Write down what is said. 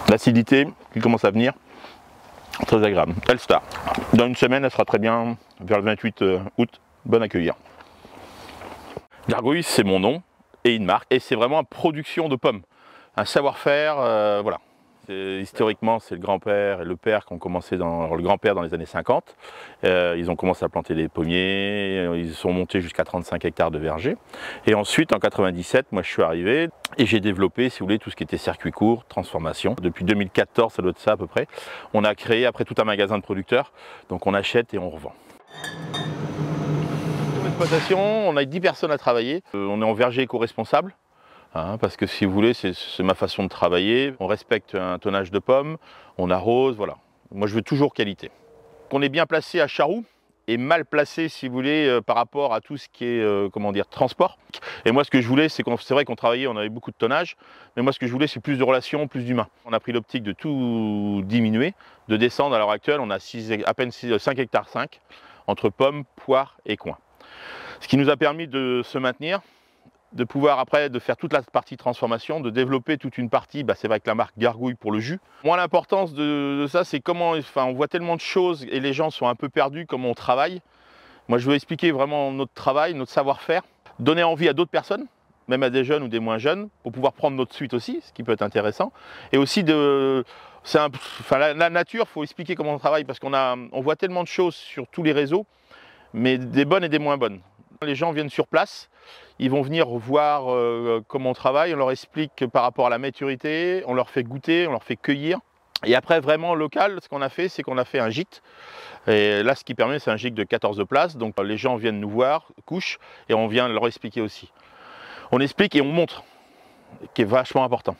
L'acidité qui commence à venir, très agréable. Telstar. Dans une semaine, elle sera très bien, vers le 28 août, bonne à cueillir. Gargouille, c'est mon nom et une marque. Et c'est vraiment une production de pommes. Un savoir-faire, voilà. Historiquement, c'est le grand-père et le père qui ont commencé le grand-père dans les années 50. Ils ont commencé à planter des pommiers, ils sont montés jusqu'à 35 hectares de verger. Et ensuite, en 97, moi je suis arrivé et j'ai développé, si vous voulez, tout ce qui était circuit court, transformation. Depuis 2014, ça doit être ça à peu près. On a créé après tout un magasin de producteurs, donc on achète et on revend. L'exploitation, on a 10 personnes à travailler. On est en verger éco-responsable. Parce que si vous voulez, c'est ma façon de travailler. On respecte un tonnage de pommes, on arrose, voilà. Moi je veux toujours qualité. On est bien placé à Charroux et mal placé, si vous voulez, par rapport à tout ce qui est, comment dire, transport. Et moi ce que je voulais, c'est vrai qu'on travaillait, on avait beaucoup de tonnage, mais moi ce que je voulais, c'est plus de relations, plus d'humains. On a pris l'optique de tout diminuer, de descendre. À l'heure actuelle, on a à peine 5 hectares 5 entre pommes, poires et coings. Ce qui nous a permis de se maintenir, de pouvoir après de faire toute la partie transformation, de développer toute une partie, c'est vrai que la marque Gargouille pour le jus. Moi l'importance de ça, c'est comment, on voit tellement de choses et les gens sont un peu perdus comment on travaille. Moi je veux expliquer vraiment notre travail, notre savoir-faire, donner envie à d'autres personnes, même à des jeunes ou des moins jeunes, pour pouvoir prendre notre suite aussi, ce qui peut être intéressant. Et aussi la nature, il faut expliquer comment on travaille parce on voit tellement de choses sur tous les réseaux, mais des bonnes et des moins bonnes. Les gens viennent sur place, ils vont venir voir comment on travaille, on leur explique par rapport à la maturité, on leur fait goûter, on leur fait cueillir. Et après, vraiment local, ce qu'on a fait, c'est qu'on a fait un gîte. Et là, ce qui permet, c'est un gîte de 14 places. Donc les gens viennent nous voir, couchent, et on vient leur expliquer aussi. On explique et on montre, qui est vachement important.